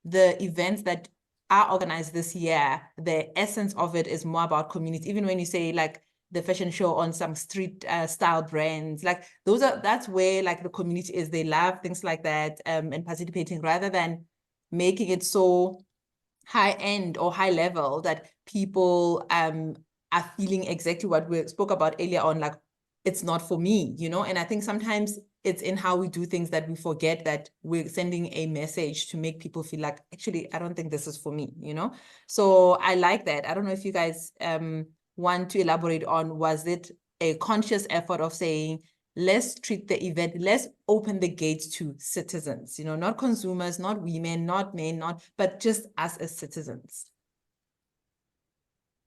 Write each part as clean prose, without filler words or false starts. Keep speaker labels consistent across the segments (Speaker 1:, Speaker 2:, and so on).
Speaker 1: the events that are organized this year, the essence of it is more about community. Even when you say like the fashion show on some street style brands, like that's where like the community is. They love things like that, and participating, rather than making it so high end or high level that people are feeling exactly what we spoke about earlier on, like it's not for me, you know. And I think sometimes it's in how we do things that we forget that we're sending a message to make people feel like, actually, I don't think this is for me, you know. So I like that. I don't know if you guys want to elaborate on, was it a conscious effort of saying, let's treat the event, let's open the gates to citizens, you know, not consumers, not women, not men, but just us as citizens.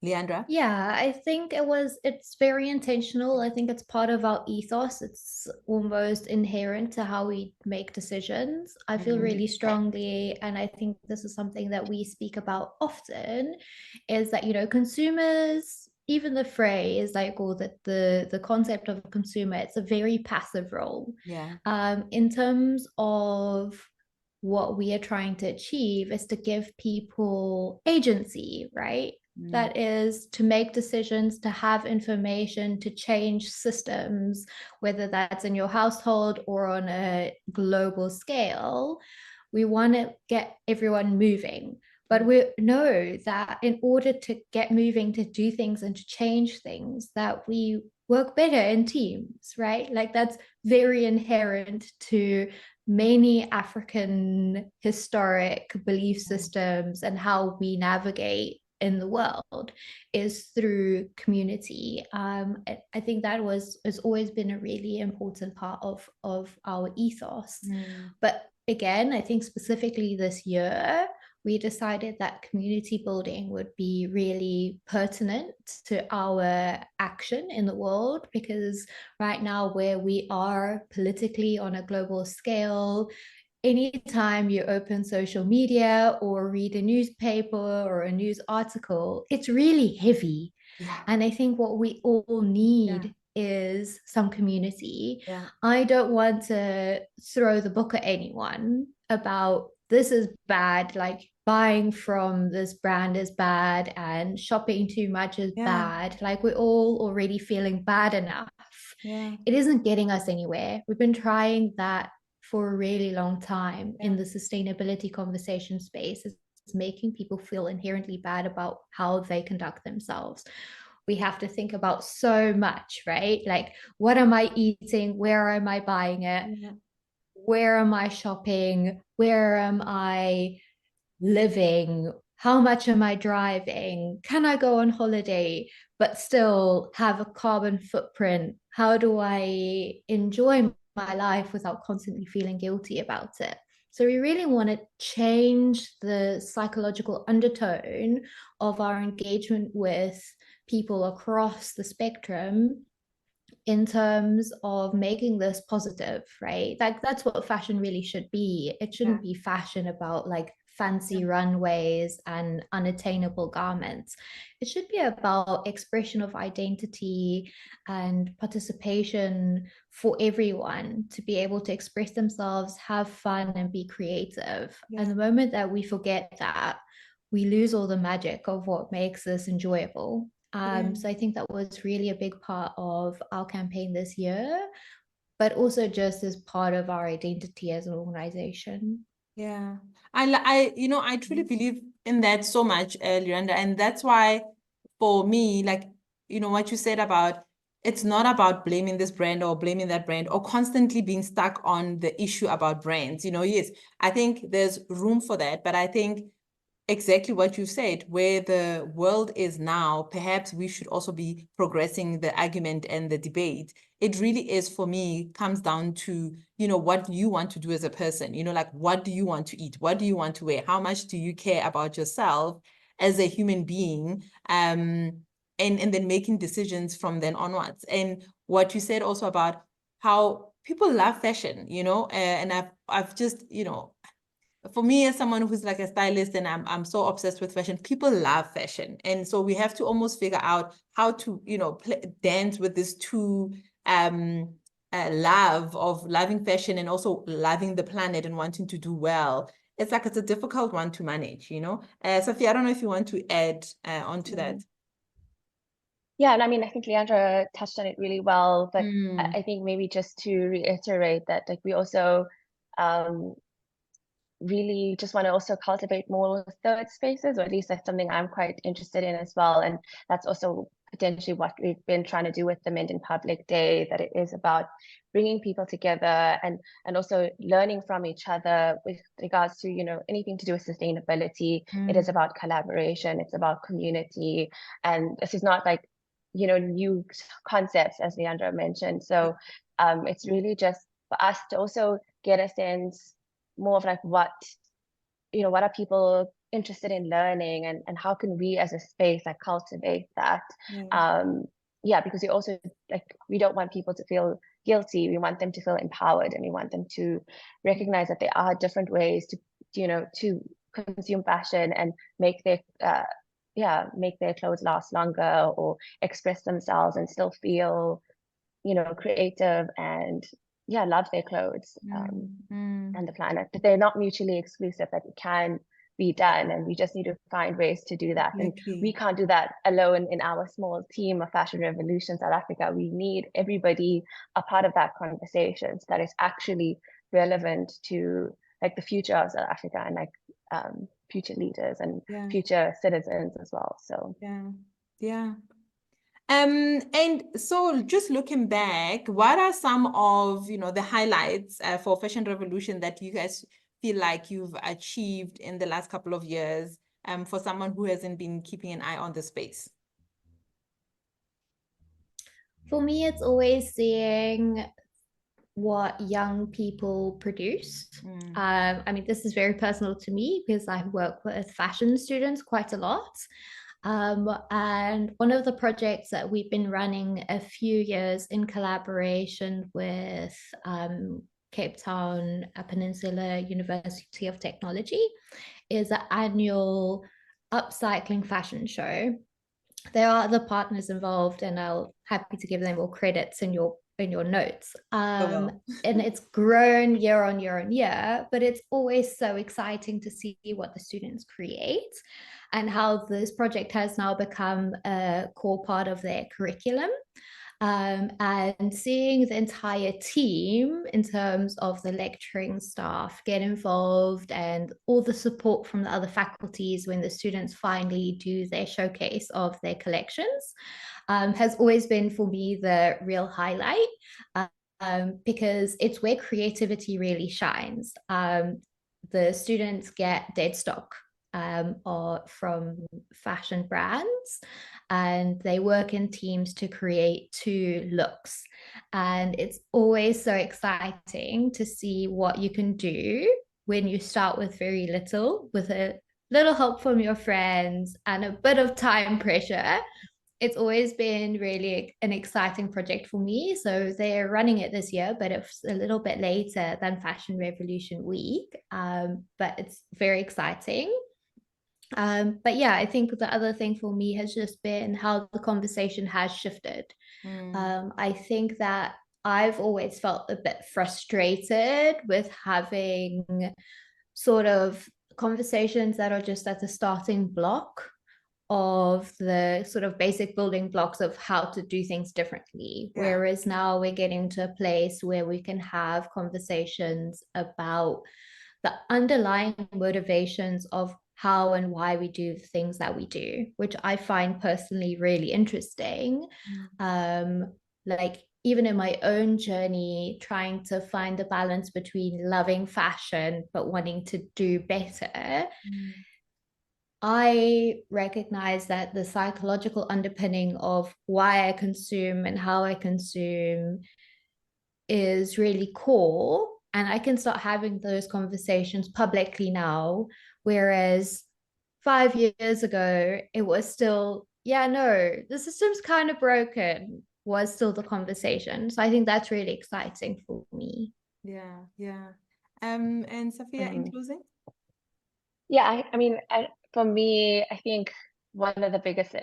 Speaker 1: Leandra?
Speaker 2: Yeah, I think it's very intentional. I think it's part of our ethos. It's almost inherent to how we make decisions. I feel really strongly, and I think this is something that we speak about often, is that, consumers, even the phrase, like, or the concept of a consumer, it's a very passive role.
Speaker 1: Yeah.
Speaker 2: In terms of what we are trying to achieve is to give people agency, right? That is to make decisions, to have information, to change systems, whether that's in your household or on a global scale. We want to get everyone moving. But we know that in order to get moving, to do things and to change things, that we work better in teams, right? Like that's very inherent to many African historic belief systems and how we navigate in the world is through community. I think that has always been a really important part of our ethos. But again, I think specifically this year, we decided that community building would be really pertinent to our action in the world, because right now, where we are politically on a global scale, anytime you open social media or read a newspaper or a news article, it's really heavy.
Speaker 1: Yeah.
Speaker 2: And I think what we all need is some community. I don't want to throw the book at anyone about this is bad, like buying from this brand is bad and shopping too much is bad. Like we're all already feeling bad enough. It isn't getting us anywhere. We've been trying that for a really long time in the sustainability conversation space. Is making people feel inherently bad about how they conduct themselves. We have to think about so much, right? Like, what am I eating? Where am I buying it? Where am I shopping? Where am I living? How much am I driving? Can I go on holiday but still have a carbon footprint? How do I enjoy my life without constantly feeling guilty about it? So we really want to change the psychological undertone of our engagement with people across the spectrum in terms of making this positive, right? That's what fashion really should be. It shouldn't be fashion about like fancy runways and unattainable garments. It should be about expression of identity and participation for everyone to be able to express themselves, have fun, and be creative. And the moment that we forget that, we lose all the magic of what makes this enjoyable. So I think that was really a big part of our campaign this year, but also just as part of our identity as an organization.
Speaker 1: Yeah, I truly believe in that so much, Leanda, and that's why for me, like, what you said about it's not about blaming this brand or blaming that brand or constantly being stuck on the issue about brands. Yes, I think there's room for that, but I think exactly what you said, where the world is now, perhaps we should also be progressing the argument and the debate. It really is, for me, comes down to, what you want to do as a person, like what do you want to eat? What do you want to wear? How much do you care about yourself as a human being? And then making decisions from then onwards. And what you said also about how people love fashion, and I've just, for me as someone who's like a stylist and I'm so obsessed with fashion, people love fashion. And so we have to almost figure out how to, dance with this two love of loving fashion and also loving the planet and wanting to do well. it's like it's a difficult one to manage, you know. Sophia, I don't know if you want to add onto that.
Speaker 3: Yeah, and I mean, I think Leandra touched on it really well, but
Speaker 1: Mm.
Speaker 3: I think maybe just to reiterate that, like, we also really just want to also cultivate more third spaces, or at least that's something I'm quite interested in as well. And that's also potentially what we've been trying to do with the Mendon Public Day, that it is about bringing people together and also learning from each other with regards to, you know, anything to do with sustainability. It is about collaboration, it's about community, and this is not like, you know, new concepts, as Leandra mentioned. So it's really just for us to also get a sense more of like what, you know, what are people interested in learning, and how can we as a space like cultivate that. Yeah, because we also, like, we don't want people to feel guilty, we want them to feel empowered, and we want them to recognize that there are different ways to, you know, to consume fashion and make their make their clothes last longer, or express themselves and still feel, you know, creative and love their clothes and the planet. But they're not mutually exclusive, that it can be done, and we just need to find ways to do that. And we can't do that alone in our small team of Fashion Revolution South Africa. We need everybody a part of that conversation, so that is actually relevant to like the future of South Africa, and like future leaders and future citizens as well. So
Speaker 1: and so just looking back, what are some of, you know, the highlights for Fashion Revolution that you guys feel like you've achieved in the last couple of years, for someone who hasn't been keeping an eye on the space?
Speaker 2: For me, it's always seeing what young people produce. I mean, this is very personal to me because I work with fashion students quite a lot. And one of the projects that we've been running a few years in collaboration with Cape Town Peninsula University of Technology is an annual upcycling fashion show. There are other partners involved, and I'll happy to give them all credits in your notes. And it's grown year on year, but it's always so exciting to see what the students create and how this project has now become a core part of their curriculum. And seeing the entire team in terms of the lecturing staff get involved and all the support from the other faculties when the students finally do their showcase of their collections has always been for me the real highlight, because it's where creativity really shines. The students get dead stock or from fashion brands, and they work in teams to create 2 looks, and it's always so exciting to see what you can do when you start with very little, with a little help from your friends and a bit of time pressure. It's always been really an exciting project for me. So they're running it this year, but it's a little bit later than Fashion Revolution Week, but it's very exciting. But yeah, I think the other thing for me has just been how the conversation has shifted. I think that I've always felt a bit frustrated with having sort of conversations that are just at the starting block of the sort of basic building blocks of how to do things differently. Whereas now we're getting to a place where we can have conversations about the underlying motivations of how and why we do the things that we do, which I find personally really interesting. Like even in my own journey, trying to find the balance between loving fashion but wanting to do better. I recognize that the psychological underpinning of why I consume and how I consume is really core, and I can start having those conversations publicly now, whereas 5 years ago it was still, yeah, no, the system's kind of broken, was still the conversation. So I think that's really exciting for me.
Speaker 1: And Sophia, in closing?
Speaker 3: I mean, for me, I think one of the biggest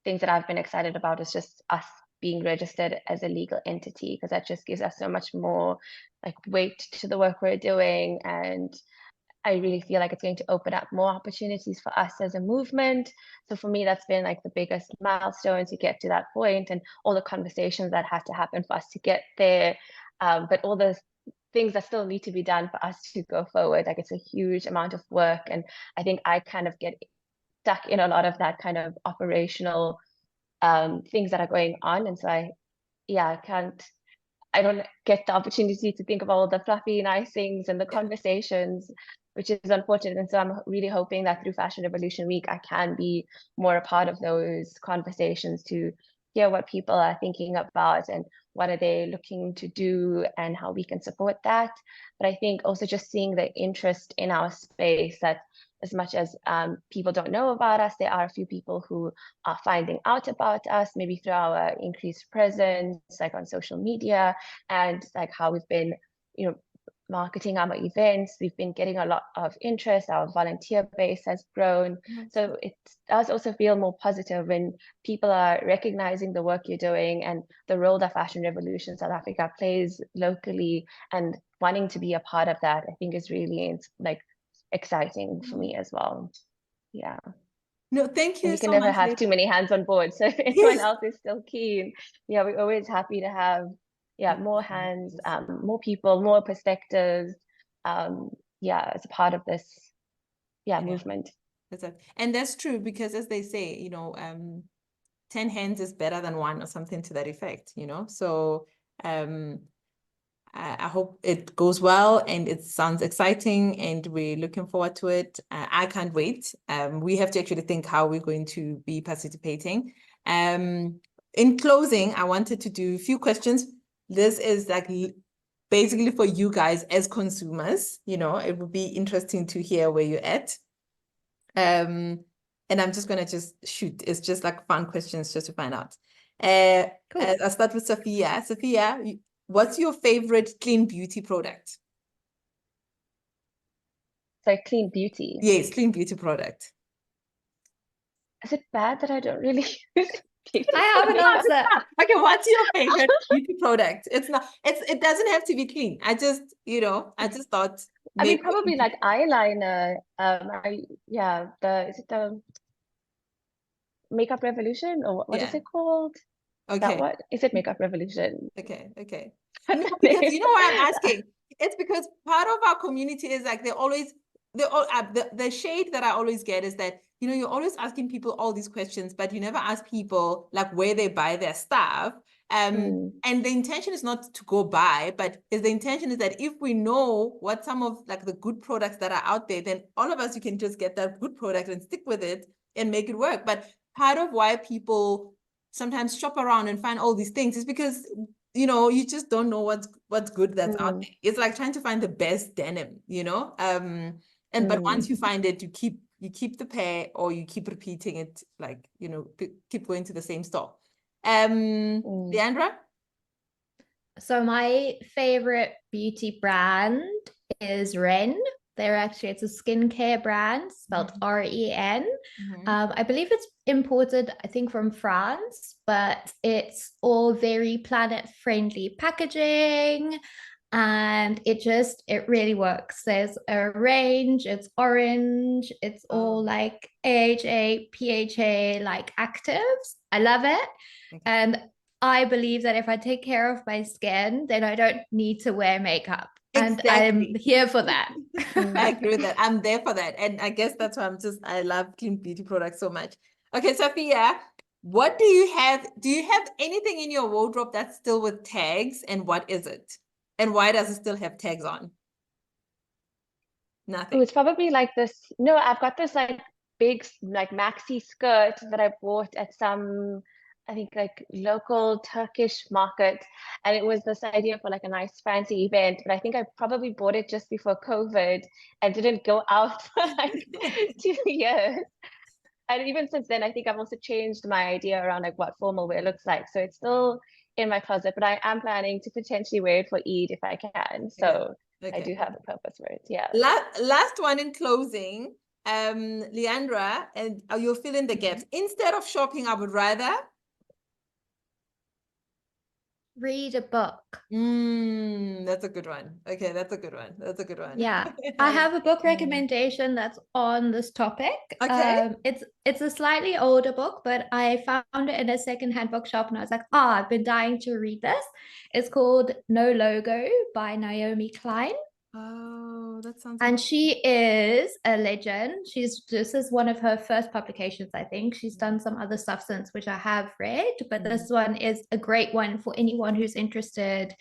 Speaker 3: things that I've been excited about is just us being registered as a legal entity, because that just gives us so much more like weight to the work we're doing. And I really feel like it's going to open up more opportunities for us as a movement. So for me, that's been like the biggest milestone to get to that point, and all the conversations that had to happen for us to get there. But all the things that still need to be done for us to go forward. Like, it's a huge amount of work. And I think I kind of get stuck in a lot of that kind of operational things that are going on. And so I don't get the opportunity to think of all the fluffy, nice things and the conversations, which is unfortunate. And so I'm really hoping that through Fashion Revolution Week, I can be more a part of those conversations, to hear what people are thinking about and what are they looking to do and how we can support that. But I think also just seeing the interest in our space, that as much as people don't know about us, there are a few people who are finding out about us, maybe through our increased presence, like on social media, and like how we've been, marketing our events. We've been getting a lot of interest. Our volunteer base has grown. So it does also feel more positive when people are recognizing the work you're doing and the role that Fashion Revolution South Africa plays locally, and wanting to be a part of that, I think is really like exciting for me as well. Yeah.
Speaker 1: No, thank you
Speaker 3: and you
Speaker 1: so
Speaker 3: can never
Speaker 1: much.
Speaker 3: have too many hands on board. So if anyone else is still keen, we're always happy to have more hands, more people, more perspectives, as a part of this movement.
Speaker 1: And that's true, because as they say, 10 hands is better than one, or something to that effect, so I hope it goes well, and it sounds exciting, and we're looking forward to it. I can't wait. We have to actually think how we're going to be participating. In closing, I wanted to do a few questions. This is like basically for you guys as consumers. It would be interesting to hear where you're at. And I'm just gonna shoot. It's just like fun questions just to find out.
Speaker 2: Cool.
Speaker 1: I'll start with Sophia. Sophia, what's your favorite clean beauty product?
Speaker 3: So clean beauty.
Speaker 1: Yes, clean beauty product.
Speaker 3: Is it bad that I don't really
Speaker 2: I have an answer.
Speaker 1: Okay, what's your favorite beauty product? It doesn't have to be clean. I just thought.
Speaker 3: I mean, probably like eyeliner. Is it the Makeup Revolution, or what is it called?
Speaker 1: Okay.
Speaker 3: What is it? Makeup Revolution.
Speaker 1: Okay. No, because you know why I'm asking? It's because part of our community is like the shade that I always get is that, you're always asking people all these questions, but you never ask people like where they buy their stuff. And the intention is not to go buy, but the intention is that if we know what some of like the good products that are out there, then all of us, you can just get that good product and stick with it and make it work. But part of why people sometimes shop around and find all these things is because you just don't know what's good that's out there. It's like trying to find the best denim, but once you find it, you keep the pair, or you keep repeating it, like keep going to the same store. Leandra?
Speaker 2: So my favorite beauty brand is Ren. It's a skincare brand spelled REN. I believe it's imported, I think, from France, but it's all very planet-friendly packaging, and it really works. There's a range, it's orange, it's all like AHA, PHA, like actives. I love it. Okay. And I believe that if I take care of my skin, then I don't need to wear makeup. Exactly. And I'm here for that.
Speaker 1: I agree with that. I'm there for that. And I guess that's why I love clean beauty products so much. Okay, Sophia, what do you have? Do you have anything in your wardrobe that's still with tags? And what is it? And why does it still have tags on? Nothing.
Speaker 3: Oh, it's probably like this. No, I've got this like big like maxi skirt that I bought at some, I think, like local Turkish market, and it was this idea for like a nice fancy event, but I think I probably bought it just before COVID and didn't go out for like 2 years. And even since then, I think I've also changed my idea around like what formal wear looks like. So it's still in my closet, but I am planning to potentially wear it for Eid if I can. So I do have a purpose for it. Yeah.
Speaker 1: Last one in closing. Leandra, and you'll fill in the gaps. Instead of shopping, I would rather.
Speaker 2: read a book.
Speaker 1: That's a good one. Okay, that's a good one. That's a good one.
Speaker 2: Yeah, I have a book recommendation that's on this topic.
Speaker 1: Okay.
Speaker 2: It's a slightly older book, but I found it in a secondhand bookshop and I was like, I've been dying to read this. It's called No Logo by Naomi Klein.
Speaker 1: Oh, that sounds
Speaker 2: And she is a legend. This is one of her first publications, I think. She's done some other stuff since, which I have read, but this one is a great one for anyone who's interested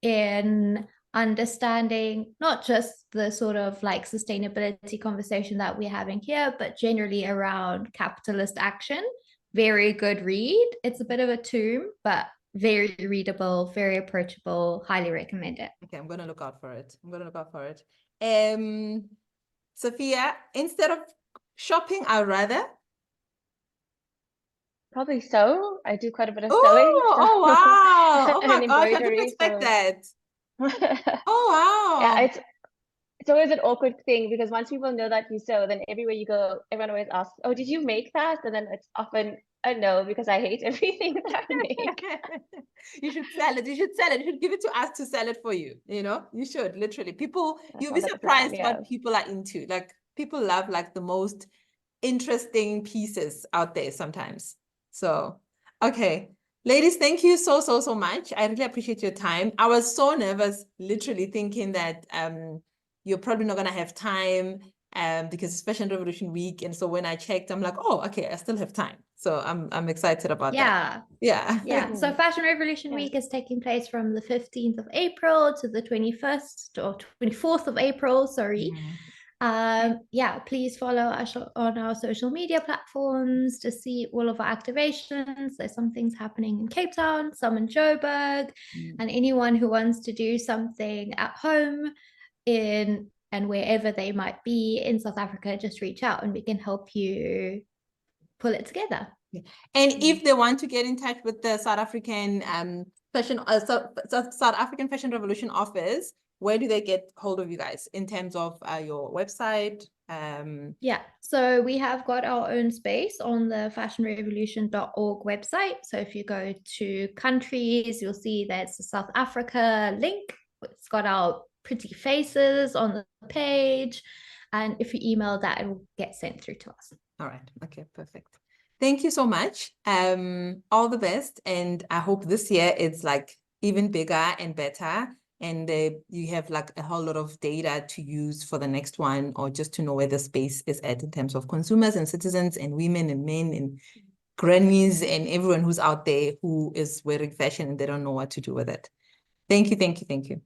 Speaker 2: in understanding not just the sort of like sustainability conversation that we're having here, but generally around capitalist action. Very good read. It's a bit of a tome, but very readable, very approachable. Highly recommend it.
Speaker 1: Okay, I'm gonna look out for it. Sophia, instead of shopping, I'd rather.
Speaker 3: Probably sew. I do quite a bit of
Speaker 1: Oh,
Speaker 3: sewing.
Speaker 1: oh wow! Oh
Speaker 3: And
Speaker 1: my gosh, I didn't
Speaker 3: embroidery,
Speaker 1: expect
Speaker 3: so
Speaker 1: that. Oh
Speaker 3: yeah,
Speaker 1: wow!
Speaker 3: it's always an awkward thing because once people know that you sew, then everywhere you go, everyone always asks, "Oh, did you make that?" And then it's often a no because I hate everything that I make.
Speaker 1: You should sell it. You should sell it. You should give it to us to sell it for you. You know, you should literally. People, you'll be
Speaker 3: That's the plan,
Speaker 1: surprised
Speaker 3: yeah.
Speaker 1: what people are into. Like people love like the most interesting pieces out there sometimes. So, okay. Ladies, thank you so much. I really appreciate your time. I was so nervous, literally thinking that you're probably not gonna have time because it's Fashion Revolution Week. And so when I checked, I'm like, oh, okay, I still have time. So I'm excited about that. Yeah.
Speaker 2: Yeah. So Fashion Revolution Week is taking place from the 15th of April to the 21st or 24th of April, sorry. Yeah, please follow us on our social media platforms to see all of our activations. There's some things happening in Cape Town, some in Joburg, and anyone who wants to do something at home and wherever they might be in South Africa, just reach out and we can help you pull it together.
Speaker 1: And if they want to get in touch with the South African South African Fashion Revolution office, where do they get hold of you guys in terms of your website?
Speaker 2: Yeah, so we have got our own space on the fashionrevolution.org website. So if you go to countries, you'll see there's the South Africa link. It's got our pretty faces on the page. And if you email that, it will get sent through to us.
Speaker 1: All right. Okay, perfect. Thank you so much. All the best. And I hope this year it's like even bigger and better. And you have like a whole lot of data to use for the next one, or just to know where the space is at in terms of consumers and citizens and women and men and grannies and everyone who's out there who is wearing fashion and they don't know what to do with it. Thank you.